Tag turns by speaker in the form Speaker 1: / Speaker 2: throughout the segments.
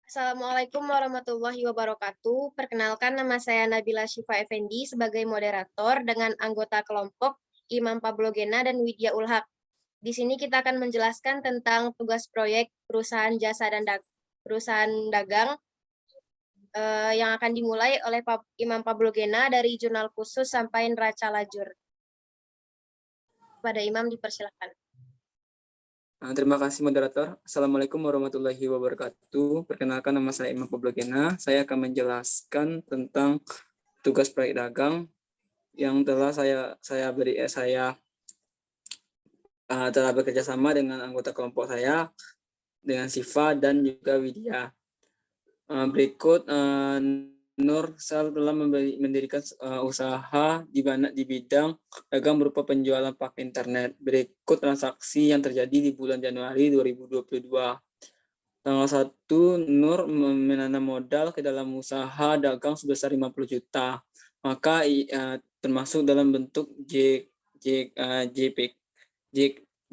Speaker 1: Assalamualaikum warahmatullahi wabarakatuh. Perkenalkan, nama saya Nabila Syifa Effendi sebagai moderator dengan anggota kelompok Imam Pablogena dan Widya Ulhak. Di sini kita akan menjelaskan tentang tugas proyek perusahaan jasa dan perusahaan dagang yang akan dimulai oleh Imam Pablogena dari jurnal khusus sampai neraca lajur. Pada Imam dipersilakan.
Speaker 2: Terima kasih moderator. Assalamualaikum warahmatullahi wabarakatuh. Perkenalkan, nama saya Imam Pablogena. Saya akan menjelaskan tentang tugas proyek dagang yang telah saya telah bekerja sama dengan anggota kelompok saya, dengan Siva dan juga Widya. Berikut Nur Sal telah mendirikan usaha di bidang dagang berupa penjualan pakai internet. Berikut transaksi yang terjadi di bulan Januari 2022. Tanggal 1, Nur menanam modal ke dalam usaha dagang sebesar 50 juta. Maka termasuk dalam bentuk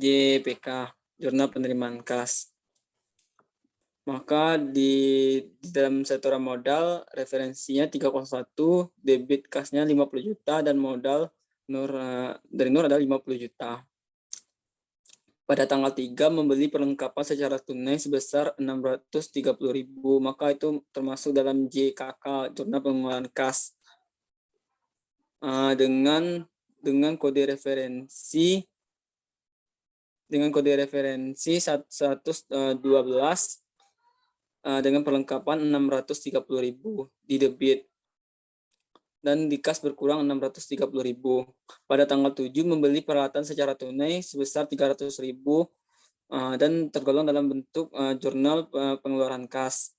Speaker 2: JPK, Jurnal Penerimaan Kas. Maka di dalam setoran modal referensinya 301, debit kasnya 50 juta dan modal dari Nur adalah 50 juta. Pada tanggal 3 membeli perlengkapan secara tunai sebesar 630.000, maka itu termasuk dalam JKK, Jurnal Pengeluaran Kas. Dengan kode referensi 112 dengan perlengkapan 630.000 di debit dan di kas berkurang 630.000. Pada tanggal 7 membeli peralatan secara tunai sebesar 300.000 dan tergolong dalam bentuk jurnal pengeluaran kas.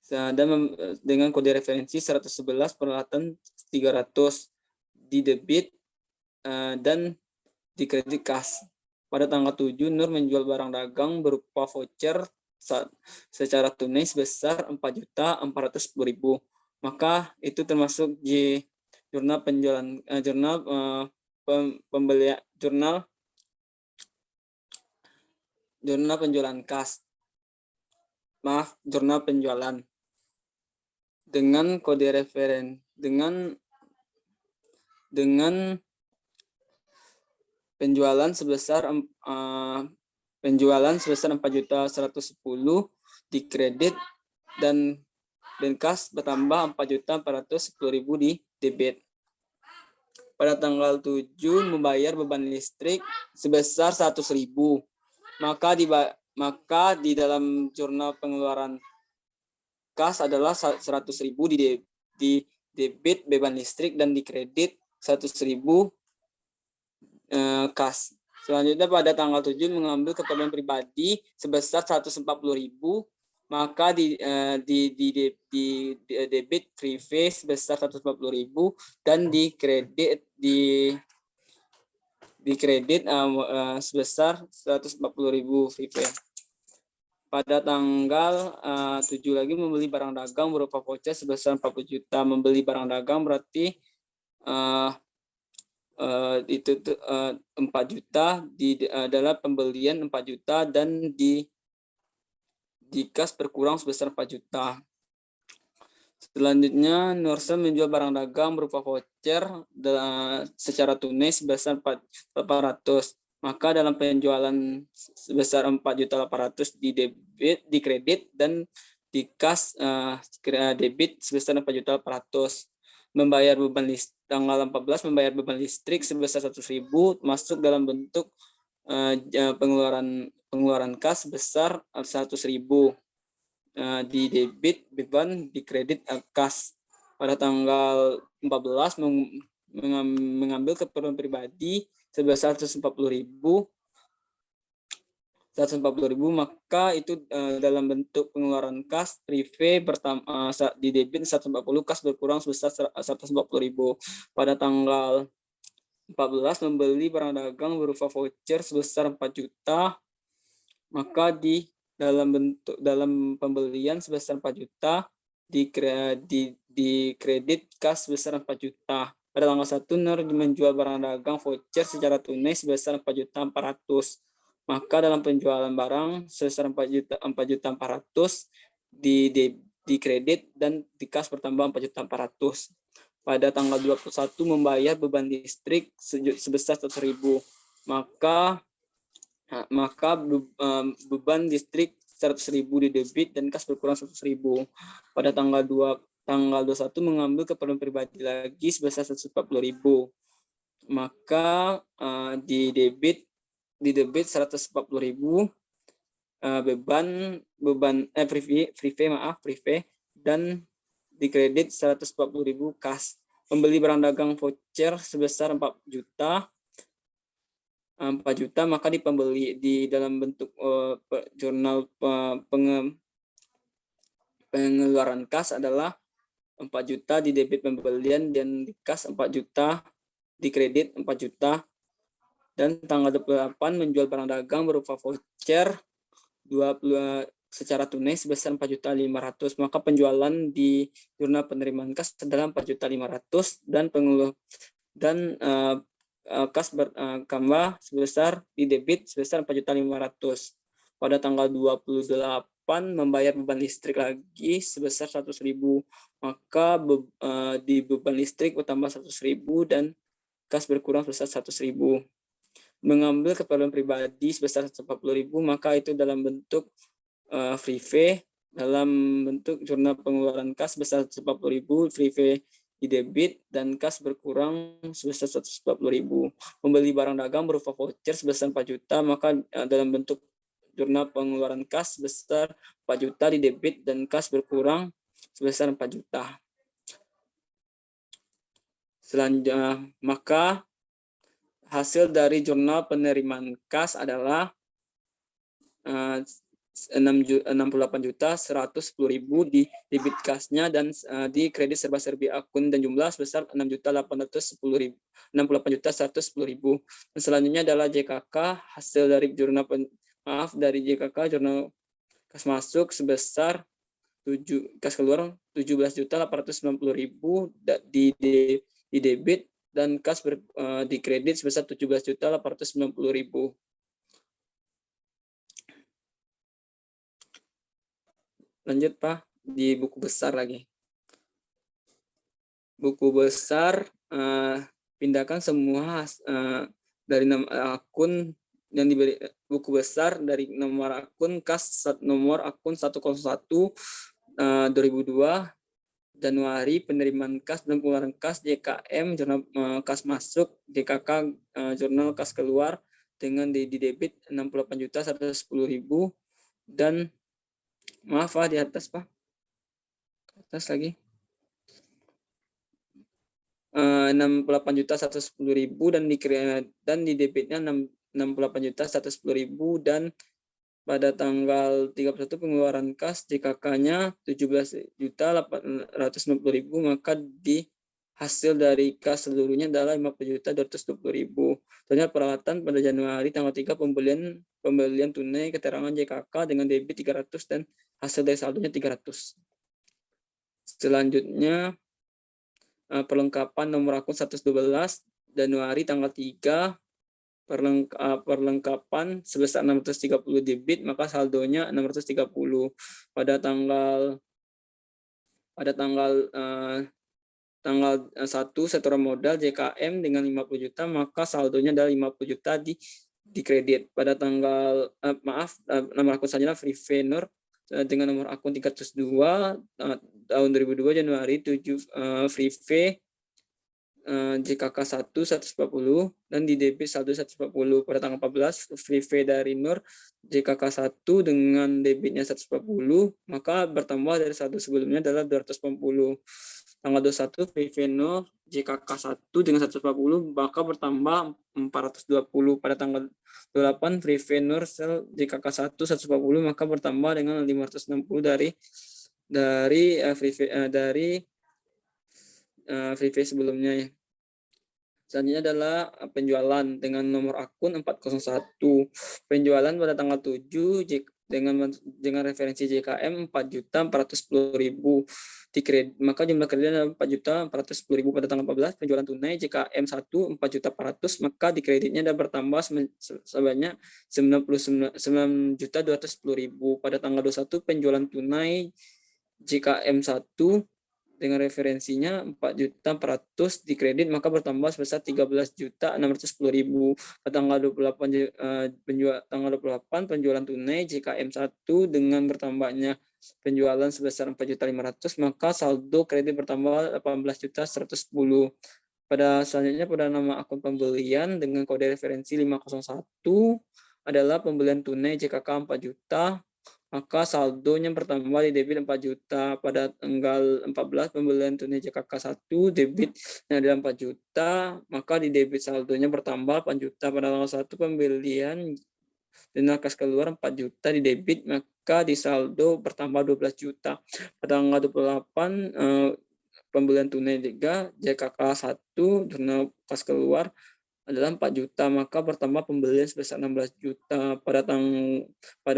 Speaker 2: Dan dengan kode referensi 111 peralatan 300 di debit dan di kredit kas. Pada tanggal 7 Nur menjual barang dagang berupa voucher secara tunai sebesar 4.410.000. Maka itu termasuk di jurnal penjualan jurnal penjualan kas. Jurnal penjualan dengan kode referen dengan penjualan sebesar 4.110.000 di kredit dan kas bertambah 4.410.000 di debit. Pada tanggal 7 membayar beban listrik sebesar 100.000. Maka di dalam jurnal pengeluaran kas adalah 100.000 di debit beban listrik dan di kredit 100.000 kas. Selanjutnya pada tanggal 7 mengambil keperluan pribadi sebesar 140.000, maka di debit prepay sebesar 140.000 dan di kredit sebesar 140.000 prepay. Pada tanggal 7 lagi membeli barang dagang berupa voucher sebesar 40 juta. Membeli barang dagang berarti itu 4 juta adalah pembelian 4 juta dan di kas berkurang sebesar 4 juta. Selanjutnya Nursel menjual barang dagang berupa voucher secara tunai sebesar 4.800. Maka dalam penjualan sebesar 4.800 di debit, di kredit dan di kas debit sebesar 4.800. Membayar beban listrik tanggal 14 membayar beban listrik sebesar 100.000 masuk dalam bentuk pengeluaran kas sebesar 100.000 di debit beban, di kredit kas. Pada tanggal 14 mengambil keperluan pribadi sebesar 140.000, maka itu dalam bentuk pengeluaran kas prepay di debit 140, kas berkurang sebesar 140.000. Pada tanggal 14 membeli barang dagang berupa voucher sebesar 4 juta, maka dalam pembelian sebesar 4 juta di kredit kas sebesar 4 juta. Pada tanggal 1 Nur menjual barang dagang voucher secara tunai sebesar 4.400.000. maka dalam penjualan barang sebesar 4.400.000 di kredit dan di kas bertambah 4.400.000. Pada tanggal 21 membayar beban listrik sebesar 100.000. Maka beban listrik 100.000 di debit dan kas berkurang 100.000. Pada tanggal 21 mengambil keperluan pribadi lagi sebesar 140.000. Maka di debit 140.000, beban private dan di kredit 140.000 kas. Membeli barang dagang voucher sebesar 4 juta, maka di dalam bentuk jurnal pengeluaran kas adalah 4 juta di debit pembelian dan di kas 4 juta, di kredit 4 juta. Dan tanggal 28 menjual barang dagang berupa voucher 20 secara tunai sebesar 4.500.000, maka penjualan di jurnal penerimaan kas adalah 4.500.000 dan kas bertambah sebesar di debit sebesar 4.500.000. Pada tanggal 28 membayar beban listrik lagi sebesar 100.000, maka di beban listrik bertambah 100.000 dan kas berkurang sebesar 100.000. Mengambil keperluan pribadi sebesar 140.000, maka itu dalam bentuk free dalam bentuk jurnal pengeluaran kas sebesar 140.000, free di debit dan kas berkurang sebesar 140.000. Membeli barang dagang berupa voucher sebesar 4 juta, maka dalam bentuk jurnal pengeluaran kas sebesar 4 juta di debit dan kas berkurang sebesar 4 juta. Selanjutnya, maka hasil dari jurnal penerimaan kas adalah 68.110.000 di debit kasnya dan di kredit serba-serbi akun dan jumlah sebesar 68.110.000. Dan selanjutnya adalah JKK, hasil dari jurnal dari JKK jurnal kas masuk sebesar kas keluar 17.890.000 di debit dan kas di kredit sebesar 17.890.000. Lanjut Pak, di buku besar lagi. Buku besar, pindahkan semua dari akun yang diberi buku besar dari nomor akun kas nomor akun 101 2002 Januari penerimaan kas dan pengeluaran kas JKM jurnal kas masuk JKK jurnal kas keluar dengan di debit 68.110.000 dan maaf Pak di atas Pak atas lagi 68.110.000 dan di debitnya 68.110.000 dan pada tanggal 31 pengeluaran kas JKK-nya 17.890.000, maka di hasil dari kas seluruhnya adalah 50.220.000. Total peralatan pada Januari tanggal 3 pembelian tunai keterangan JKK dengan debit 300 dan hasil dari saldonya 300. Selanjutnya perlengkapan nomor akun 112 Januari tanggal 3 perlengkapan sebesar 630 debit, maka saldonya 630. Pada tanggal 1 setoran modal JKM dengan 50 juta, maka saldonya adalah 50 juta di kredit. Pada tanggal nomor akun selanjutnya Free Venor dengan nomor akun 302 tahun 2002 Januari 7 Free JKK 140 dan di debit saldo 140. Pada tanggal 14 Free dari Nur JKK 1 dengan debitnya 140, maka bertambah dari saldo sebelumnya adalah 240. Tanggal 21 Free Nur JKK 1 dengan 140, maka bertambah 420. Pada tanggal 28 Free Nur JKK 1 140, maka bertambah dengan 560 dari Free sebelumnya ya. Selanjutnya adalah penjualan dengan nomor akun 401. Penjualan pada tanggal 7 dengan referensi JKM 4.410.000 di kredit, maka jumlah kredit adalah 4.410.000 pada tanggal 14. Penjualan tunai JKM 1 4.400.000, maka di kreditnya ada bertambah sebanyak 9.210.000 pada tanggal 21. Penjualan tunai JKM 1 dengan referensinya 4.400.000 di kredit, maka bertambah sebesar 13.610.000 pada tanggal 28. Tanggal 28 penjualan tunai JKM 1 dengan bertambahnya penjualan sebesar 4.500.000, maka saldo kredit bertambah 18.110. Pada selanjutnya, pada nama akun pembelian dengan kode referensi 501 adalah pembelian tunai JKK 4 juta, maka saldonya bertambah di debit 4 juta. Pada tanggal 14 pembelian tunai JKK 1 debit yang adalah 4 juta, maka di debit saldonya bertambah 8 juta. Pada tanggal 1 pembelian dan kas keluar 4 juta di debit, maka di saldo bertambah 12 juta. Pada tanggal 28 pembelian tunai juga JKK 1 jurnal kas keluar adalah 4 juta, maka bertambah pembelian sebesar 16 juta. Pada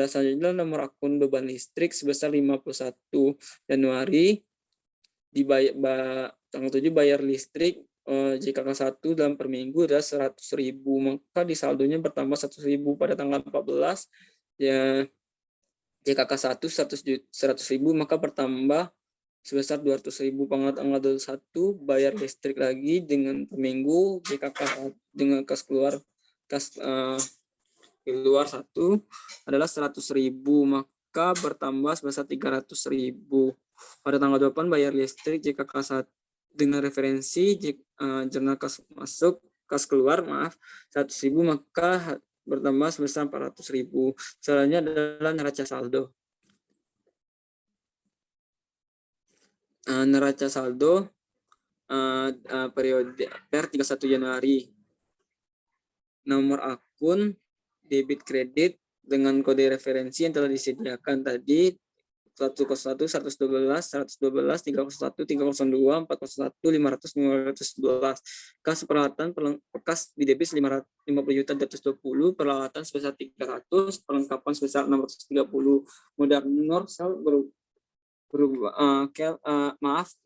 Speaker 2: selanjutnya nomor akun beban listrik sebesar 51 Januari dibayar tanggal 7 bayar listrik JKK 1 dalam per minggu adalah 100.000, maka di saldonya bertambah 100.000. Pada tanggal 14 ya JKK 1 100.000, maka bertambah sebesar 200.000. Tanggal 21 bayar listrik lagi dengan per minggu JKK dengan kas keluar 1 adalah 100.000, maka bertambah sebesar 300.000. Pada tanggal 8 bayar listrik JKK 1 dengan referensi jurnal kas masuk kas keluar 100.000, maka bertambah sebesar 400.000. Selanjutnya adalah neraca saldo. Neraca saldo periode per 31 Januari. Nomor akun debit kredit dengan kode referensi yang telah disediakan tadi 101, 112, 112, 301, 302, 401, 500, 512. Kas peralatan kas di debit 50.220, peralatan sebesar 300, perlengkapan sebesar 630. Modal nur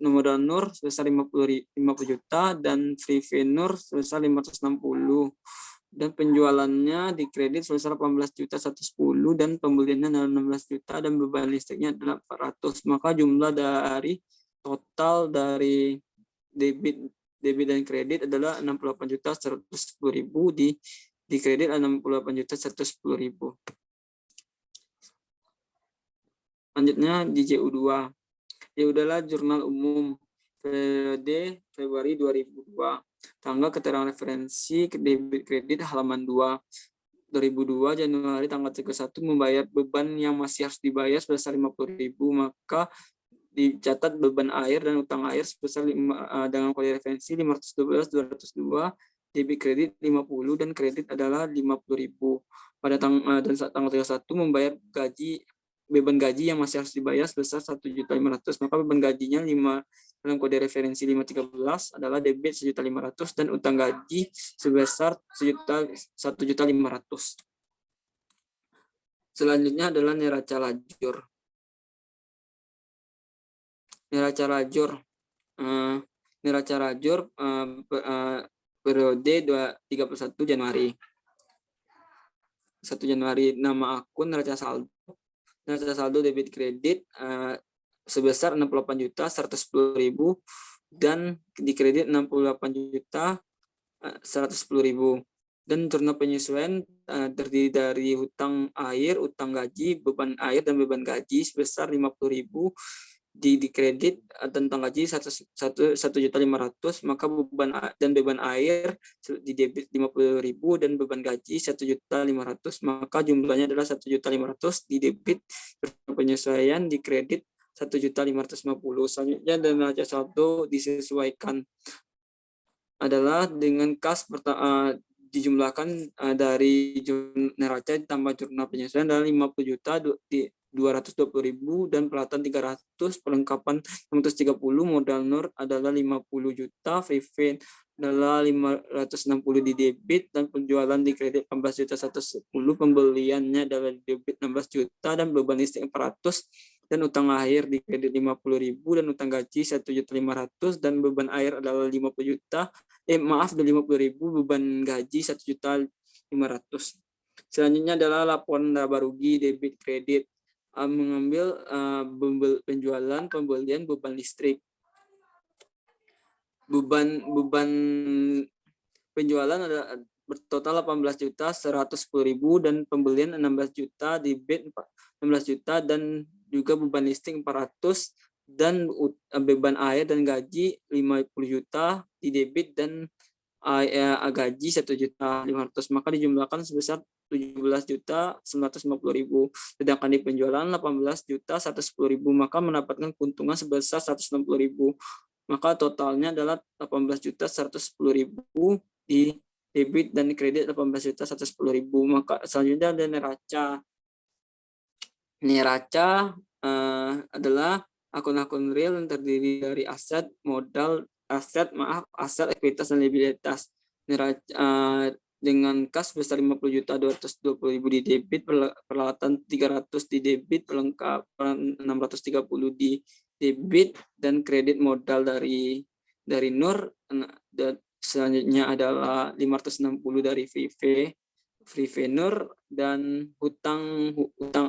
Speaker 2: nomor nur sebesar 50 juta dan free venur sebesar 560, dan penjualannya di kredit sebesar 18.110 dan pembeliannya adalah 16 juta dan beban listriknya adalah 400. Maka jumlah dari total dari debit dan kredit adalah 68.110.000 di kredit 68.110.000. Selanjutnya di JU2. JU2 adalah jurnal umum periode Februari 2002. Tanggal keterangan referensi debit kredit halaman 2. 2002 Januari tanggal 31 membayar beban yang masih harus dibayar sebesar 50.000, maka dicatat beban air dan utang air sebesar dengan kode referensi 512.202, debit kredit 50 dan kredit adalah 50.000. Pada tanggal 31 membayar beban gaji yang masih harus dibayar sebesar 1.500.000, maka beban gajinya dalam kode referensi 513 adalah debit 1.500.000 dan utang gaji sebesar 1.500.000. Selanjutnya adalah neraca lajur. Neraca lajur periode 31 Januari. 1 Januari nama akun neraca saldo debit kredit sebesar 68.110.000 dan di kredit 68.110.000. Dan jurnal penyesuaian terdiri dari hutang air, utang gaji, beban air dan beban gaji sebesar 50.000 di kredit dan utang gaji 1.500.000, maka beban air di debit 50.000 dan beban gaji 1.500.000, maka jumlahnya adalah 1.500.000 di debit. Penyesuaian di kredit 1.550.000. Selanjutnya dan neraca saldo disesuaikan adalah dengan kas dijumlahkan dari neraca ditambah jurnal penyesuaian adalah 50 juta 220.000 dan peralatan 300, perlengkapan 630, modal NUR adalah 50 juta, VV adalah 560 di debit, dan penjualan di kredit 18 juta 110, pembeliannya adalah di debit 16 juta, dan beban listrik 400, dan utang air di kredit 50.000, dan utang gaji 1.500.000, dan beban air adalah 50 juta, 50.000, beban gaji 1.500.000. Selanjutnya adalah laporan laba rugi debit kredit, mengambil penjualan, pembelian, beban listrik. Beban penjualan ada bertotal 18.110.000 dan pembelian 16 juta, debit 16 juta, dan juga beban listrik 400, dan beban air dan gaji 50 juta di debit, dan gaji 1.500.000, maka dijumlahkan sebesar 17.950.000. Sedangkan di penjualan 18.110.000, maka mendapatkan keuntungan sebesar 160.000. Maka totalnya adalah 18.110.000 di debit dan di kredit 18.110.000. Maka selanjutnya ada neraca. Neraca adalah akun-akun real yang terdiri dari aset, ekuitas, dan liabilitas. Neraca dengan kas sebesar 50.220.000 di debit, peralatan 300 di debit, perlengkapan 630 di debit, dan kredit modal dari NUR. Dan selanjutnya adalah 560 dari VV NUR, dan hutang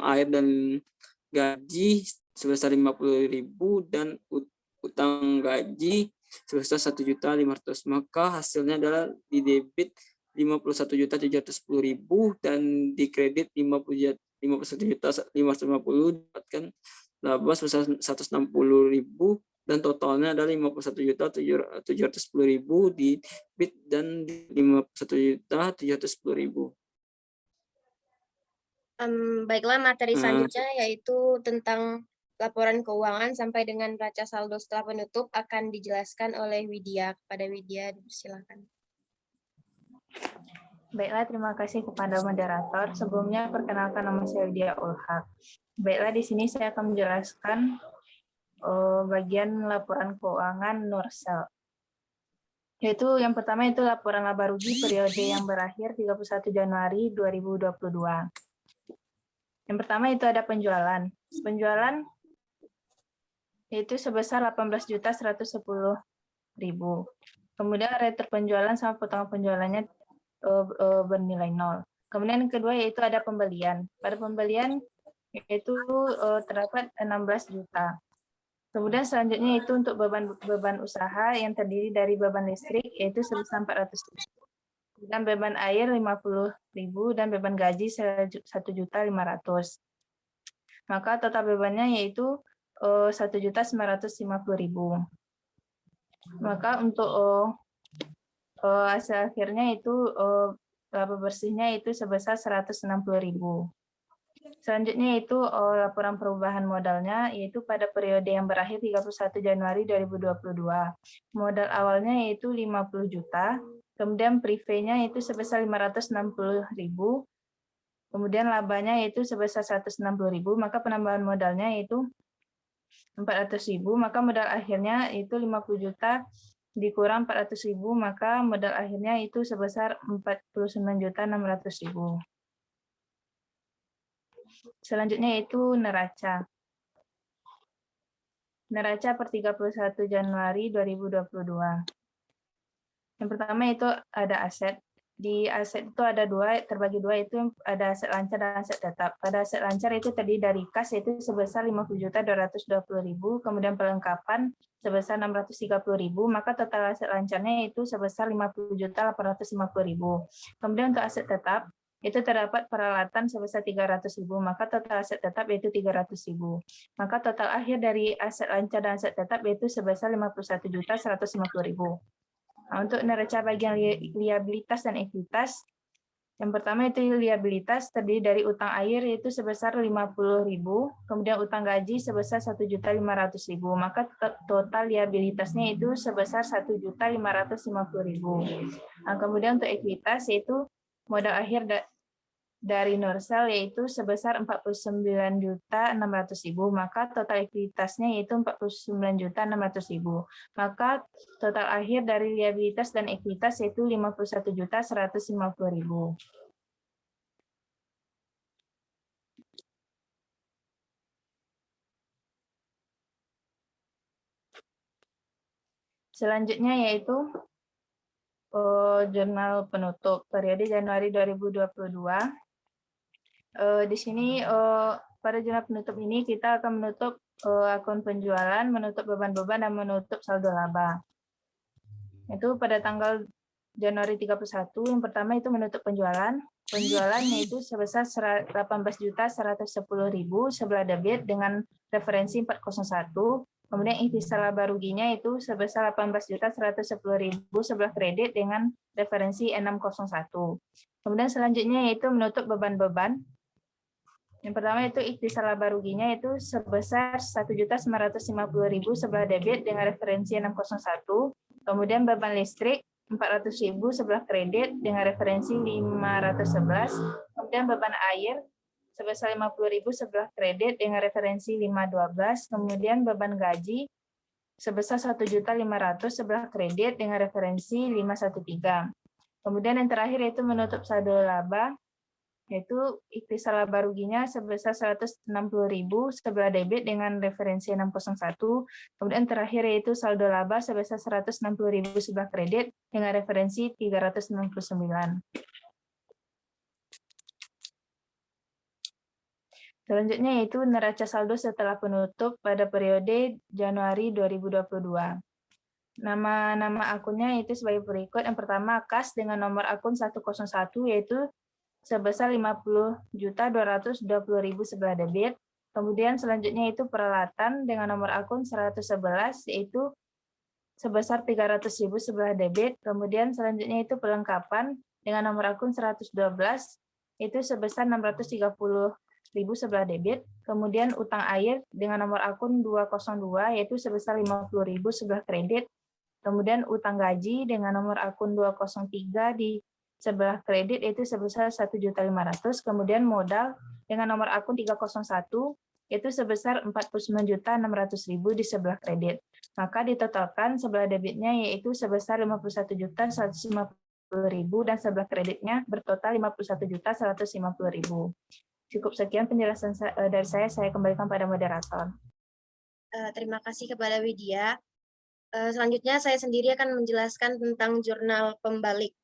Speaker 2: air dan gaji sebesar 50.000, dan utang gaji sebesar 1.500.000. Maka hasilnya adalah di debit 51.710.000 dan di kredit 51.550.000, dapatkan laba sebesar 160.000, dan totalnya adalah 51.710.000 di debit dan 51.710.000.
Speaker 1: Baiklah, materi selanjutnya yaitu tentang laporan keuangan sampai dengan neraca saldo setelah penutup akan dijelaskan oleh Widya. Kepada Widya, silakan.
Speaker 3: Baiklah, terima kasih kepada moderator. Sebelumnya, perkenalkan nama saya Widya Ulhak. Baiklah, di sini saya akan menjelaskan bagian laporan keuangan Nursel. Yaitu yang pertama itu laporan laba rugi periode yang berakhir 31 Januari 2022. Yang pertama itu ada penjualan. Penjualan yaitu sebesar 18.110.000. Kemudian retur penjualan sama potongan penjualannya bernilai 0. Kemudian yang kedua yaitu ada pembelian. Pada pembelian yaitu terdapat 16 juta. Kemudian selanjutnya itu untuk beban usaha yang terdiri dari beban listrik yaitu sebesar 400.000. Dan beban air 50.000 dan beban gaji 1.500.000. Maka total bebannya yaitu 1.950.000. Maka untuk hasil akhirnya itu laba bersihnya itu sebesar 160.000. Selanjutnya itu laporan perubahan modalnya yaitu pada periode yang berakhir 31 Januari 2022. Modal awalnya yaitu 50 juta, kemudian privenya itu sebesar 560.000, kemudian labanya yaitu sebesar 160.000, maka penambahan modalnya yaitu 400.000, maka modal akhirnya itu 50 juta dikurang 400.000, maka modal akhirnya itu sebesar 49.600.000. Selanjutnya itu neraca. Neraca per 31 Januari 2022. Yang pertama itu ada aset. Di aset itu ada terbagi dua, itu ada aset lancar dan aset tetap. Pada aset lancar itu terdiri dari kas yaitu sebesar 50.220.000, kemudian perlengkapan sebesar 630.000, maka total aset lancarnya itu sebesar 50.850.000. Kemudian untuk aset tetap itu terdapat peralatan sebesar 300.000, maka total aset tetap yaitu 300.000. Maka total akhir dari aset lancar dan aset tetap yaitu sebesar 51.150.000. Nah, untuk neraca bagian liabilitas dan ekuitas, yang pertama itu liabilitas terdiri dari utang air yaitu sebesar 50.000, kemudian utang gaji sebesar 1.500.000, maka total liabilitasnya itu sebesar 1.550.000. Nah, kemudian untuk ekuitas yaitu modal akhir dari Nursel yaitu sebesar 49.600.000, maka total ekuitasnya yaitu 49.600.000. Maka total akhir dari liabilitas dan ekuitas yaitu 51.150.000. Selanjutnya yaitu jurnal penutup periode Januari 2022. Di sini pada jurnal penutup ini kita akan menutup akun penjualan, menutup beban-beban, dan menutup saldo laba. Itu pada tanggal Januari 31, yang pertama itu menutup penjualan. Penjualannya itu sebesar 18.110.000 sebelah debit dengan referensi 401. Kemudian ikhtisar laba ruginya itu sebesar 18.110.000 sebelah kredit dengan referensi 601. Kemudian selanjutnya yaitu menutup beban-beban. Yang pertama itu ikhtisar laba ruginya itu sebesar 1.950.000 sebelah debit dengan referensi 601. Kemudian beban listrik 400.000 sebelah kredit dengan referensi 511. Kemudian beban air sebesar 50.000 sebelah kredit dengan referensi 512. Kemudian beban gaji sebesar 1.500.000 sebelah kredit dengan referensi 513. Kemudian yang terakhir yaitu menutup saldo laba, yaitu ikhtisar laba ruginya sebesar 160.000 sebelah debit dengan referensi 601. Kemudian terakhir yaitu saldo laba sebesar 160.000 sebelah kredit dengan referensi 399. Selanjutnya yaitu neraca saldo setelah penutup pada periode Januari 2022. Nama akunnya itu sebagai berikut. Yang pertama, kas dengan nomor akun 101 yaitu sebesar 50.220.000 sebelah debit. Kemudian selanjutnya itu peralatan dengan nomor akun 111 yaitu sebesar 300.000 sebelah debit. Kemudian selanjutnya itu perlengkapan dengan nomor akun 112 itu sebesar 630.000 sebelah debit. Kemudian utang air dengan nomor akun 202 yaitu sebesar 50.000 sebelah kredit. Kemudian utang gaji dengan nomor akun 203 di sebelah kredit itu sebesar 1.500.000. Kemudian modal dengan nomor akun 301 itu sebesar 49.600.000 di sebelah kredit. Maka ditotalkan sebelah debitnya yaitu sebesar 51.150.000 dan sebelah kreditnya bertotal 51.150.000. Cukup sekian penjelasan dari saya kembalikan pada moderator.
Speaker 1: Terima kasih kepada Widya. Selanjutnya saya sendiri akan menjelaskan tentang jurnal pembalik.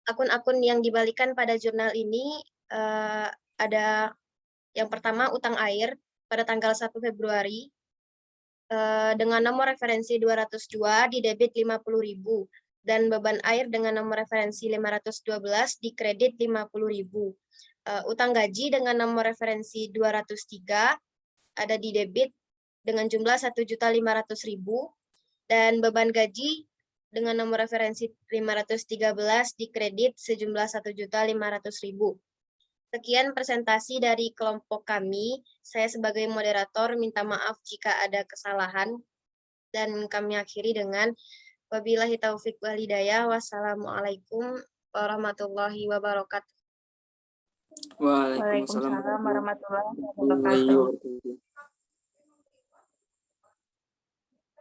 Speaker 1: Akun-akun yang dibalikan pada jurnal ini ada yang pertama utang air pada tanggal 1 Februari dengan nomor referensi 202 di debit 50.000 dan beban air dengan nomor referensi 512 di kredit 50.000. Utang gaji dengan nomor referensi 203 ada di debit dengan jumlah 1.500.000 dan beban gaji dengan nomor referensi 513 di kredit sejumlah 1.500.000. Sekian presentasi dari kelompok kami. Saya sebagai moderator minta maaf jika ada kesalahan dan kami akhiri dengan wabillahi taufik wal hidayah. Wassalamualaikum warahmatullahi wabarakatuh.
Speaker 2: Waalaikumsalam
Speaker 3: Waalaikumsalam warahmatullahi
Speaker 2: warahmatullahi
Speaker 3: wabarakatuh.
Speaker 2: wabarakatuh.